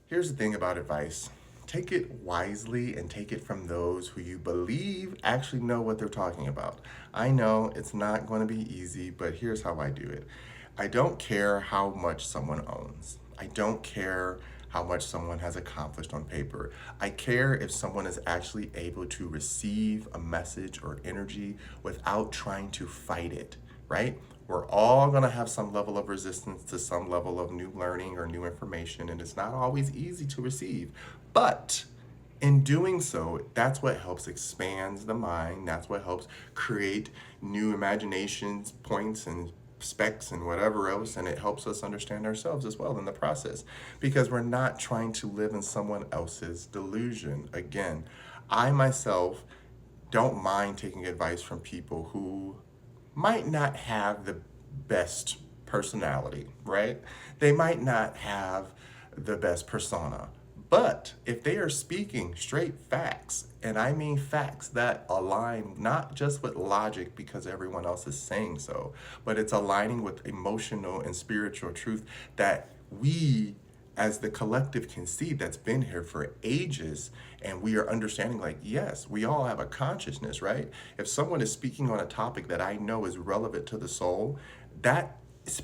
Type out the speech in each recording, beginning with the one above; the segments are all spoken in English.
Here's the thing about advice. Take it wisely and take it from those who you believe actually know what they're talking about. I know it's not going to be easy, but here's how I do it. I don't care how much someone owns. I don't care how much someone has accomplished on paper. I care if someone is actually able to receive a message or energy without trying to fight it, right? We're all going to have some level of resistance to some level of new learning or new information, and it's not always easy to receive. But in doing so, that's what helps expands the mind. That's what helps create new imaginations, points, and specs and whatever else, and it helps us understand ourselves as well in the process because we're not trying to live in someone else's delusion. Again, I myself don't mind taking advice from people who might not have the best personality, right? They might not have the best persona. But if they are speaking straight facts, and I mean facts that align not just with logic because everyone else is saying so, but it's aligning with emotional and spiritual truth that we as the collective can see that's been here for ages, and we are understanding like yes, we all have a consciousness, right? If someone is speaking on a topic that I know is relevant to the soul, that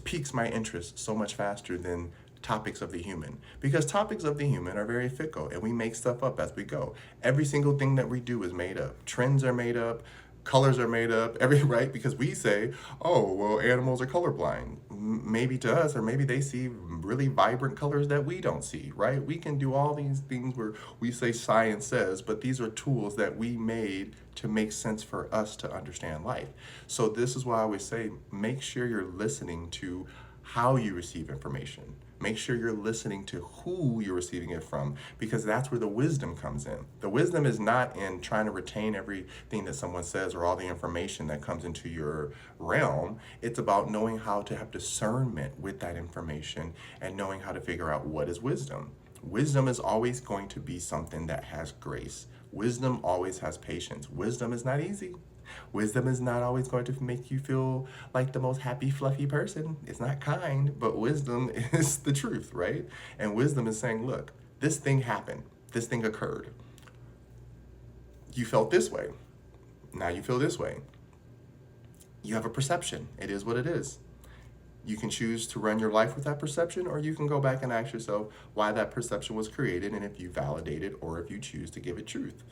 piques my interest so much faster than topics of the human, because topics of the human are very fickle and we make stuff up as we go. Every single thing that we do is made up. Trends are made up, colors are made up, every right, because we say, oh well, animals are colorblind. Maybe to us, or maybe they see really vibrant colors that we don't see, right? We can do all these things where we say science says, but these are tools that we made to make sense for us to understand life. So this is why I always say, make sure you're listening to how you receive information. Make sure you're listening to who you're receiving it from, because that's where the wisdom comes in. The wisdom is not in trying to retain everything that someone says or all the information that comes into your realm. It's about knowing how to have discernment with that information and knowing how to figure out what is wisdom. Wisdom is always going to be something that has grace. Wisdom always has patience. Wisdom is not easy. Wisdom is not always going to make you feel like the most happy, fluffy person. It's not kind, but wisdom is the truth, right? And wisdom is saying, look, this thing happened, this thing occurred. You felt this way. Now you feel this way. You have a perception. It is what it is. You can choose to run your life with that perception, or you can go back and ask yourself why that perception was created and if you validate it or if you choose to give it truth.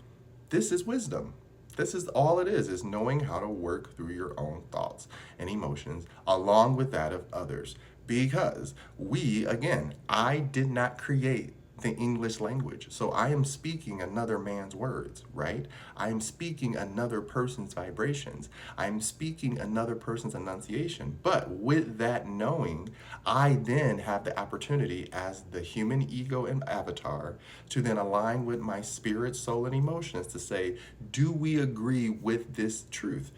This is wisdom. This is all it is knowing how to work through your own thoughts and emotions along with that of others. Because we, again, I did not create the English language. So I am speaking another man's words, right? I am speaking another person's vibrations. I'm speaking another person's enunciation. But with that knowing, I then have the opportunity as the human ego and avatar to then align with my spirit, soul, and emotions to say, do we agree with this truth?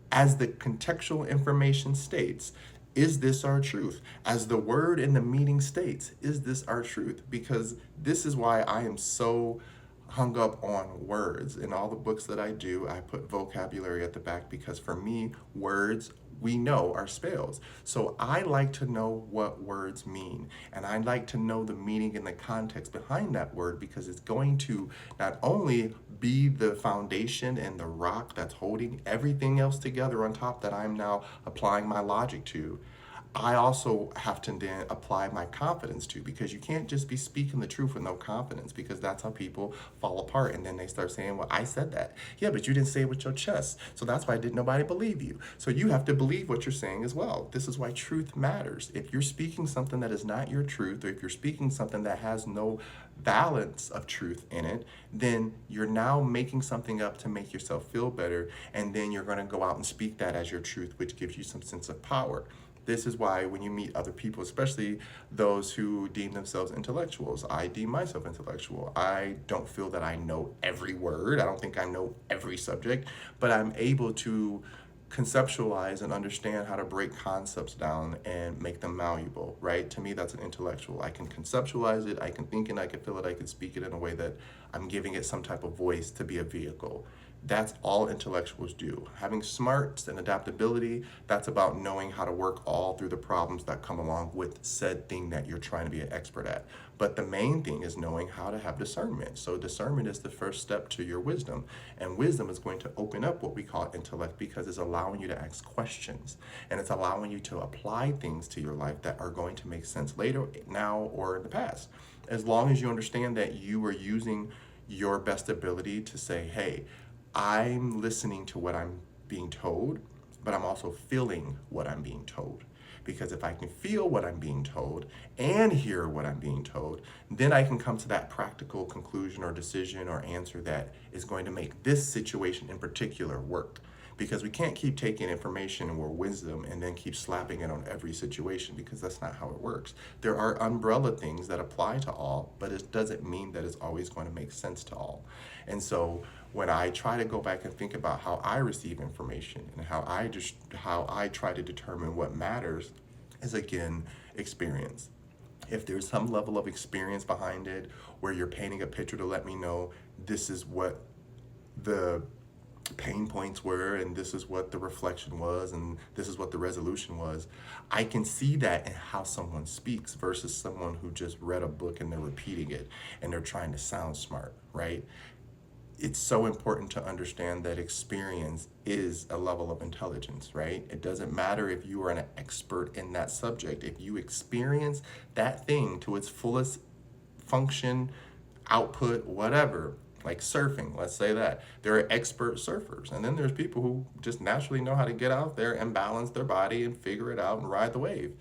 As the contextual information states, is this our truth? As the word in the meaning states, is this our truth? Because this is why I am so hung up on words. In all the books that I do, I put vocabulary at the back because for me, words we know are spells. So I like to know what words mean, and I like to know the meaning and the context behind that word because it's going to not only be the foundation and the rock that's holding everything else together on top that I'm now applying my logic to. I also have to then apply my confidence to, because you can't just be speaking the truth with no confidence, because that's how people fall apart and then they start saying, well, I said that. Yeah, but you didn't say it with your chest. So that's why didn't nobody believe you. So you have to believe what you're saying as well. This is why truth matters. If you're speaking something that is not your truth, or if you're speaking something that has no balance of truth in it, then you're now making something up to make yourself feel better, and then you're going to go out and speak that as your truth, which gives you some sense of power. This is why when you meet other people, especially those who deem themselves intellectuals, I deem myself intellectual. I don't feel that I know every word. I don't think I know every subject, but I'm able to conceptualize and understand how to break concepts down and make them malleable, right? To me, that's an intellectual. I can conceptualize it, I can think it, I can feel it, I can speak it in a way that I'm giving it some type of voice to be a vehicle. That's all intellectuals do. Having smarts and adaptability, that's about knowing how to work all through the problems that come along with said thing that you're trying to be an expert at. But the main thing is knowing how to have discernment. So discernment is the first step to your wisdom. And wisdom is going to open up what we call intellect, because it's allowing you to ask questions. And it's allowing you to apply things to your life that are going to make sense later, now, or in the past. As long as you understand that you are using your best ability to say, hey, I'm listening to what I'm being told, but I'm also feeling what I'm being told. Because if I can feel what I'm being told and hear what I'm being told, then I can come to that practical conclusion or decision or answer that is going to make this situation in particular work. Because we can't keep taking information or wisdom and then keep slapping it on every situation, because that's not how it works. There are umbrella things that apply to all, but it doesn't mean that it's always going to make sense to all. And so when I try to go back and think about how I receive information and how I try to determine what matters, is again experience. If there's some level of experience behind it where you're painting a picture to let me know this is what the pain points were and this is what the reflection was and this is what the resolution was, I can see that in how someone speaks versus someone who just read a book and they're repeating it and they're trying to sound smart, right? It's so important to understand that experience is a level of intelligence, right? It doesn't matter if you are an expert in that subject. If you experience that thing to its fullest function, output, whatever, like surfing, let's say that. There are expert surfers, and then there's people who just naturally know how to get out there and balance their body and figure it out and ride the wave.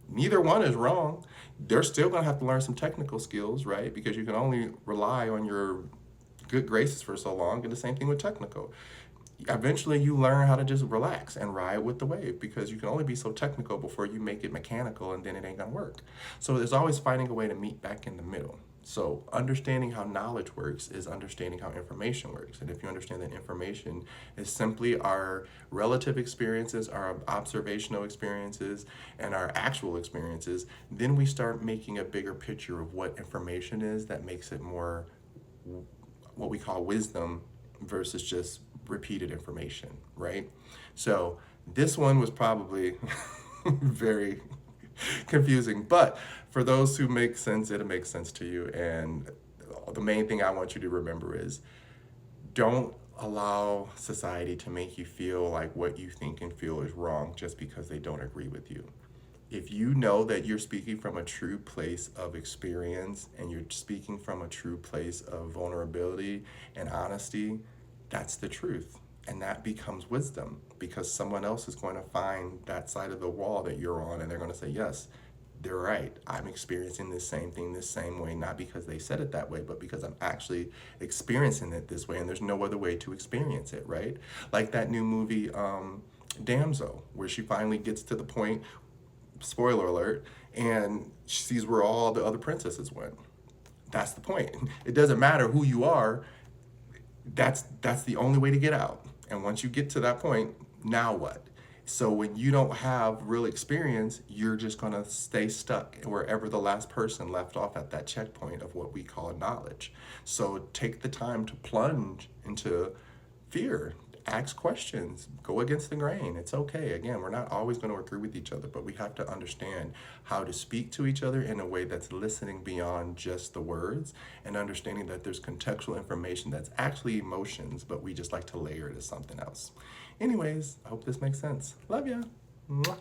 Neither one is wrong. They're still gonna have to learn some technical skills, right? Because you can only rely on your good graces for so long, and the same thing with technical. Eventually you learn how to just relax and ride with the wave, because you can only be so technical before you make it mechanical, and then it ain't gonna work. So there's always finding a way to meet back in the middle. So understanding how knowledge works is understanding how information works. And if you understand that information is simply our relative experiences, our observational experiences, and our actual experiences, then we start making a bigger picture of what information is that makes it more what we call wisdom versus just repeated information, right? So this one was probably very confusing, but for those who make sense, it'll make sense to you. And the main thing I want you to remember is don't allow society to make you feel like what you think and feel is wrong just because they don't agree with you. If you know that you're speaking from a true place of experience and you're speaking from a true place of vulnerability and honesty, that's the truth. And that becomes wisdom, because someone else is going to find that side of the wall that you're on and they're going to say, yes, they're right. I'm experiencing this same thing this same way, not because they said it that way, but because I'm actually experiencing it this way, and there's no other way to experience it, right? Like that new movie, Damsel, where she finally gets to the point, spoiler alert, and she sees where all the other princesses went. That's the point. It doesn't matter who you are. That's the only way to get out. And once you get to that point, now what? So when you don't have real experience, you're just going to stay stuck wherever the last person left off at that checkpoint of what we call knowledge. So take the time to plunge into fear. Ask questions, go against the grain. It's okay. Again, we're not always going to agree with each other, but we have to understand how to speak to each other in a way that's listening beyond just the words, and understanding that there's contextual information that's actually emotions, but we just like to layer it as something else. Anyways, I hope this makes sense. Love ya. Mwah.